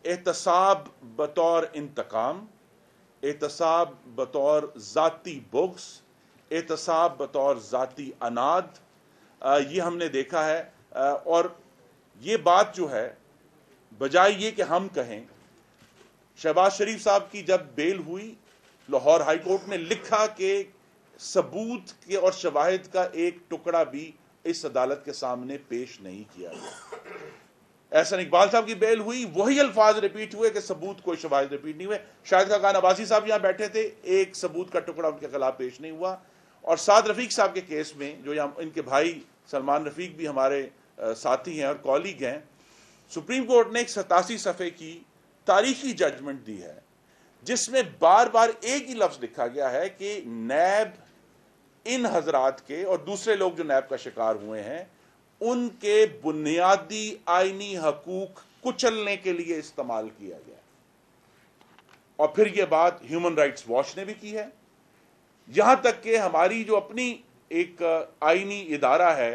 एहतसाब बतौर इंतकाम, एहतसाब बतौर ज़ाती बुग़्ज़, एहतसाब बतौर ज़ाती अनाद, ये हमने देखा है। और ये बात जो है, बजाय ये कि हम कहें, शहबाज शरीफ साहब की जब बेल हुई, लाहौर हाई कोर्ट ने लिखा कि सबूत के और शवाहिद का एक टुकड़ा भी इस अदालत के सामने पेश नहीं किया गया। एहसन इकबाल साहब की बेल हुई, वही अल्फाज रिपीट हुए कि सबूत कोई शवाहिद रिपीट नहीं हुए। शाहिद खान अब्बासी साहब यहाँ बैठे थे, एक सबूत का टुकड़ा उनके खिलाफ पेश नहीं हुआ। और साद रफीक साहब के केस में, जो यहाँ इनके भाई सलमान रफीक भी हमारे साथी हैं और कॉलीग हैं, सुप्रीम कोर्ट ने एक 87 सफ़े की तारीखी जजमेंट दी है, जिसमें बार बार एक ही लफ्ज़ लिखा गया है कि नैब इन हजरात के और दूसरे लोग जो नैब का शिकार हुए हैं, उनके बुनियादी आईनी हकूक कुचलने के लिए इस्तेमाल किया गया। और फिर यह बात ह्यूमन राइट्स वॉच ने भी की है। यहां तक कि हमारी जो अपनी एक आईनी इदारा है,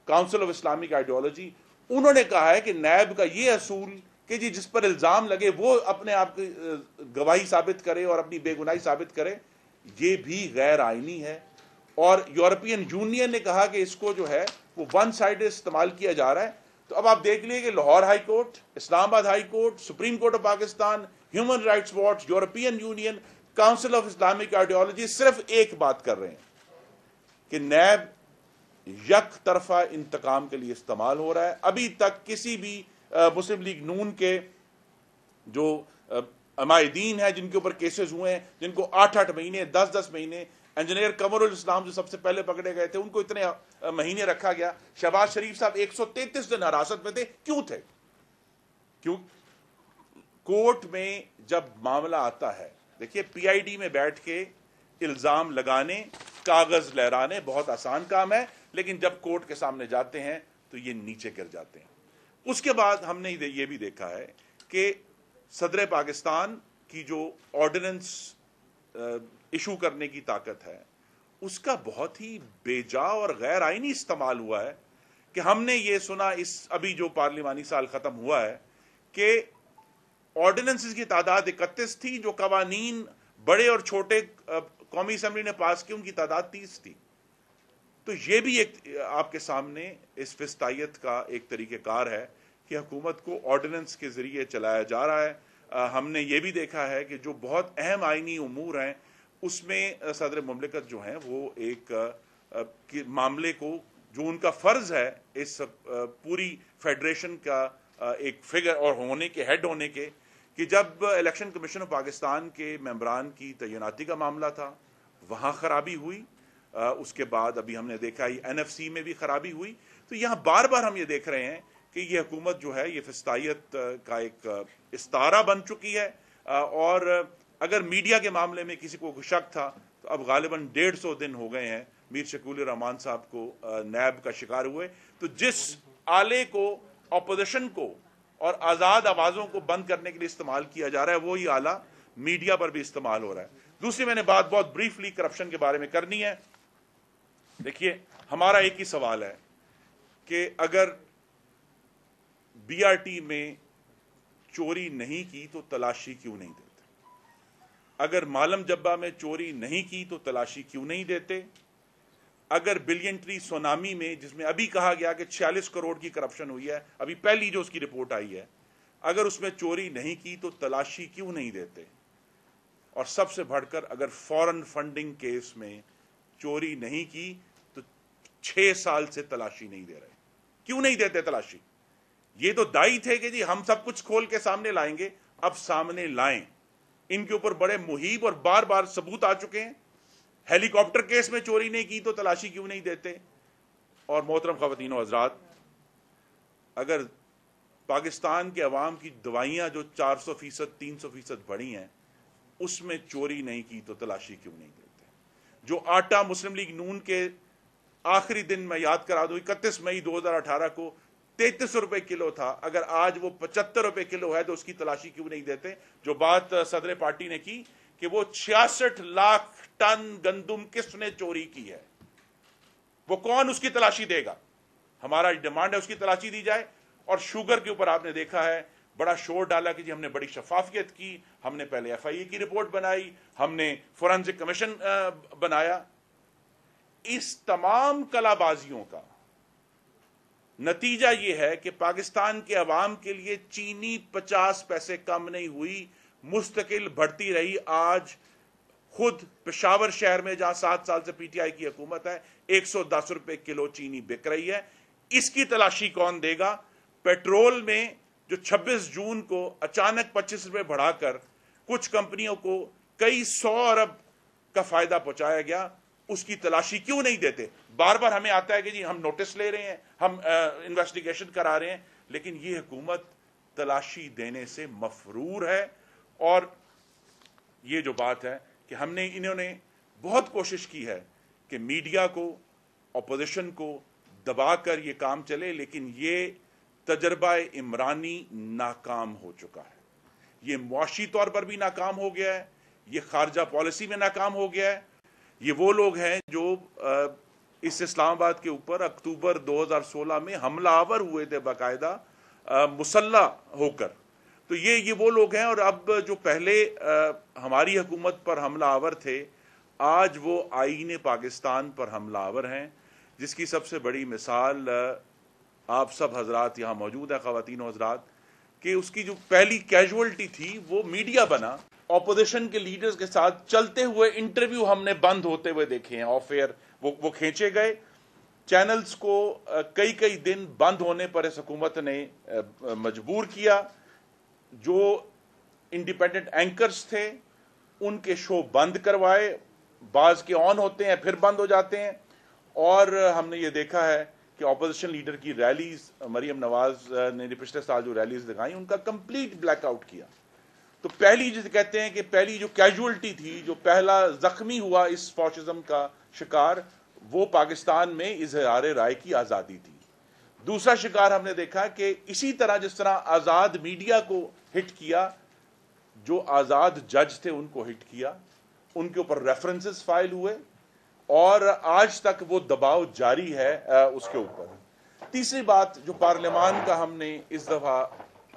काउंसिल ऑफ इस्लामिक आइडियोलॉजी, उन्होंने कहा है कि नैब का ये असूल कि जी जिस पर इल्जाम लगे वो अपने आप की गवाही साबित करे और अपनी बेगुनाही साबित करे, ये भी गैर आईनी है। और यूरोपियन यूनियन ने कहा कि इसको जो है वो वन साइड इस्तेमाल किया जा रहा है। तो अब आप देख लीजिए कि Lahore high court, Islamabad high court, supreme court of Pakistan, human rights watch, European union, council of Islamic ideology सिर्फ एक बात कर रहे हैं कि नैब यक तरफा इंतकाम के लिए इस्तेमाल हो रहा है। अभी तक किसी भी मुस्लिम लीग नून के जो अमायदीन है, जिनके ऊपर केसेस हुए हैं, जिनको 8-8 महीने, 10-10 महीने, इंजीनियर कमरुल इस्लाम जो सबसे पहले पकड़े गए थे, उनको इतने महीने रखा गया। शहबाज शरीफ साहब 133 दिन हिरासत में थे। क्यों थे? क्यों? कोर्ट में जब मामला आता है, देखिए पीआईडी में बैठ के इल्जाम लगाने, कागज लहराने बहुत आसान काम है, लेकिन जब कोर्ट के सामने जाते हैं तो ये नीचे गिर जाते हैं। उसके बाद हमने ये भी देखा है कि सदर पाकिस्तान की जो ऑर्डिनेंस इशू करने की ताकत है, उसका बहुत ही बेजा और गैर आईनी इस्तेमाल हुआ है। कि हमने ये सुना इस अभी जो पार्लिमानी साल खत्म हुआ है कि ऑर्डिनेंसेस की तादाद 31 थी, जो कवानीन बड़े और छोटे कौमी असेंबली ने पास की उनकी तादाद 30 थी। तो ये भी एक आपके सामने इस फिस्तायत का एक तरीक़ेकार है कि हुकूमत को ऑर्डिनेंस के ज़रिए चलाया जा रहा है। हमने ये भी देखा है कि जो बहुत अहम आइनी उमूर हैं, उसमें सदर मुमलिकत जो हैं वो एक मामले को, जो उनका फ़र्ज़ है इस पूरी फेडरेशन का एक फिगर और होने के, हेड होने के, कि जब इलेक्शन कमीशन ऑफ पाकिस्तान के मेंबरान की तैनाती का मामला था, वहाँ ख़राबी हुई। उसके बाद अभी हमने देखा ही NFC में भी खराबी हुई। तो यहाँ बार बार हम ये देख रहे हैं कि ये हुकूमत जो है ये फिस्तायत का एक इस्तारा बन चुकी है। और अगर मीडिया के मामले में किसी को शक था, तो अब गालिबन 150 दिन हो गए हैं मीर शकील रहमान साहब को नैब का शिकार हुए। तो जिस आले को अपोजिशन को और आज़ाद आवाज़ों को बंद करने के लिए इस्तेमाल किया जा रहा है, वही आला मीडिया पर भी इस्तेमाल हो रहा है। दूसरी मैंने बात बहुत ब्रीफली करप्शन के बारे में करनी है। देखिए, हमारा एक ही सवाल है कि अगर BRT में चोरी नहीं की तो तलाशी क्यों नहीं देते? अगर मालम जब्बा में चोरी नहीं की तो तलाशी क्यों नहीं देते? अगर बिलियन ट्री सोनामी में, जिसमें अभी कहा गया कि 46 करोड़ की करप्शन हुई है, अभी पहली जो उसकी रिपोर्ट आई है, अगर उसमें चोरी नहीं की तो तलाशी क्यों नहीं देते? और सबसे बढ़कर अगर फॉरेन फंडिंग केस में चोरी नहीं की तो 6 साल से तलाशी नहीं दे रहे। क्यों नहीं देते तलाशी? ये तो दाई थे कि जी हम सब कुछ खोल के सामने लाएंगे, अब सामने लाएं। इनके ऊपर बड़े मुहीब और बार बार सबूत आ चुके हैं। हेलीकॉप्टर केस में चोरी नहीं की तो तलाशी क्यों नहीं देते? और मोहतरम ख़वातीन व हज़रात, अगर पाकिस्तान के अवाम की दवाइयाँ जो 400%, 300% बढ़ी हैं, उसमें चोरी नहीं की तो तलाशी क्यों नहीं देते? जो आटा मुस्लिम लीग नून के आखिरी दिन में याद करा दूं, 31 मई 2018 को 33 रुपए किलो था, अगर आज वो 75 रुपए किलो है तो उसकी तलाशी क्यों नहीं देते? जो बात सदर पार्टी ने की कि वो 66 लाख टन गंदुम किसने चोरी की है, वो कौन उसकी तलाशी देगा? हमारा डिमांड है उसकी तलाशी दी जाए। और शुगर के ऊपर आपने देखा है بڑا شور ڈالا کہ جی ہم نے بڑی شفافیت کی, ہم نے پہلے ایف آئی اے کی رپورٹ بنائی, ہم نے فورنزک کمیشن بنایا. اس تمام کلا بازیوں کا نتیجہ یہ ہے کہ پاکستان کے عوام کے لیے چینی 50 پیسے کم نہیں ہوئی, مستقل بڑھتی رہی. آج خود پشاور شہر میں جہاں 7 سال سے پی ٹی آئی کی حکومت ہے 110 روپے کلو چینی بک رہی ہے. اس کی تلاشی کون دے گا؟ پیٹرول میں جو 26 جون کو اچانک 25 روپے بڑھا کر کچھ کمپنیوں کو کئی 100 ارب کا فائدہ پہنچایا گیا, اس کی تلاشی کیوں نہیں دیتے؟ بار بار ہمیں آتا ہے کہ جی ہم نوٹس لے رہے ہیں, ہم انویسٹیگیشن کرا رہے ہیں, لیکن یہ حکومت تلاشی دینے سے مفرور ہے. اور یہ جو بات ہے کہ انہوں نے بہت کوشش کی ہے کہ میڈیا کو, اپوزیشن کو دبا کر یہ کام چلے, لیکن یہ تجربہ عمرانی ناکام ہو چکا ہے. یہ معاشی طور پر بھی ناکام ہو گیا ہے, یہ خارجہ پالیسی میں ناکام ہو گیا ہے. یہ وہ لوگ ہیں جو اس اسلام آباد کے اوپر اکتوبر 2016 میں حملہ آور ہوئے تھے باقاعدہ مسلح ہو کر. تو یہ وہ لوگ ہیں, اور اب جو پہلے ہماری حکومت پر حملہ آور تھے, آج وہ آئین پاکستان پر حملہ آور ہیں, جس کی سب سے بڑی مثال آپ سب حضرات یہاں موجود ہیں, خواتین و حضرات, کہ اس کی جو پہلی کیجولٹی تھی وہ میڈیا بنا. اپوزیشن کے لیڈرز کے ساتھ چلتے ہوئے انٹرویو ہم نے بند ہوتے ہوئے دیکھے ہیں, آف ایئر وہ کھینچے گئے. چینلز کو کئی دن بند ہونے پر اس حکومت نے مجبور کیا. جو انڈیپینڈنٹ اینکرز تھے ان کے شو بند کروائے, بعض کے آن ہوتے ہیں پھر بند ہو جاتے ہیں. اور ہم نے یہ دیکھا ہے کہ اپوزیشن لیڈر کی ریلیز, مریم نواز نے پچھلے سال جو ریلیز لگائیں ان کا کمپلیٹ بلیک آؤٹ کیا. تو پہلی جسے کہتے ہیں کہ پہلی جو کیجولٹی تھی, جو پہلا زخمی ہوا اس فاشزم کا شکار, وہ پاکستان میں اظہار رائے کی آزادی تھی. دوسرا شکار ہم نے دیکھا کہ اسی طرح جس طرح آزاد میڈیا کو ہٹ کیا, جو آزاد جج تھے ان کو ہٹ کیا, ان کے اوپر ریفرنسز فائل ہوئے, اور آج تک وہ دباؤ جاری ہے اس کے اوپر. تیسری بات جو پارلیمان کا ہم نے اس دفعہ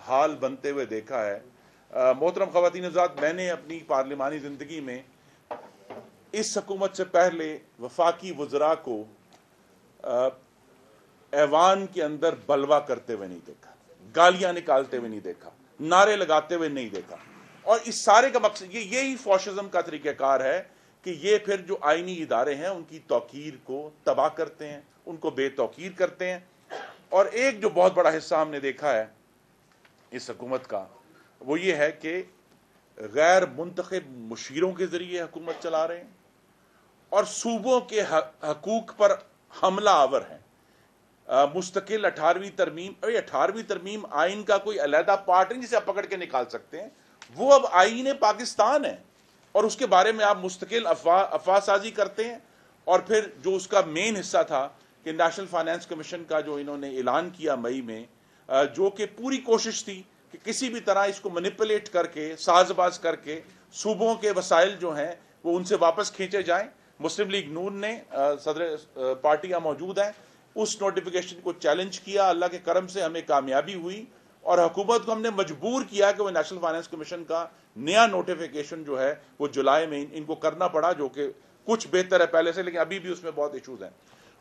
حال بنتے ہوئے دیکھا ہے, محترم خواتین حضرات, میں نے اپنی پارلیمانی زندگی میں اس حکومت سے پہلے وفاقی وزراء کو ایوان کے اندر بلوا کرتے ہوئے نہیں دیکھا, گالیاں نکالتے ہوئے نہیں دیکھا, نعرے لگاتے ہوئے نہیں دیکھا. اور اس سارے کا مقصد یہی فاشزم کا طریقہ کار ہے کہ یہ پھر جو آئینی ادارے ہیں ان کی توقیر کو تباہ کرتے ہیں, ان کو بے توقیر کرتے ہیں. اور ایک جو بہت بڑا حصہ ہم نے دیکھا ہے اس حکومت کا, وہ یہ ہے کہ غیر منتخب مشیروں کے ذریعے حکومت چلا رہے ہیں, اور صوبوں کے حقوق پر حملہ آور ہیں. مستقل 18ویں ترمیم, 18ویں ترمیم آئین کا کوئی علیحدہ پارٹ نہیں جسے آپ پکڑ کے نکال سکتے ہیں, وہ اب آئین پاکستان ہے, اور اس کے بارے میں آپ مستقل افواہ سازی کرتے ہیں. اور پھر جو اس کا مین حصہ تھا کہ نیشنل فائنانس کمیشن کا جو انہوں نے اعلان کیا مئی میں, جو کہ پوری کوشش تھی کہ کسی بھی طرح اس کو مینیپولیٹ کر کے, ساز باز کر کے صوبوں کے وسائل جو ہیں وہ ان سے واپس کھینچے جائیں. مسلم لیگ نون نے, صدر پارٹیاں موجود ہیں, اس نوٹیفیکیشن کو چیلنج کیا. اللہ کے کرم سے ہمیں کامیابی ہوئی, اور حکومت کو ہم نے مجبور کیا کہ وہ نیشنل فائنانس کمیشن کا نیا نوٹیفیکیشن جو ہے وہ جولائی میں ان کو کرنا پڑا, جو کہ کچھ بہتر ہے پہلے سے, لیکن ابھی بھی اس میں بہت ایشوز ہیں.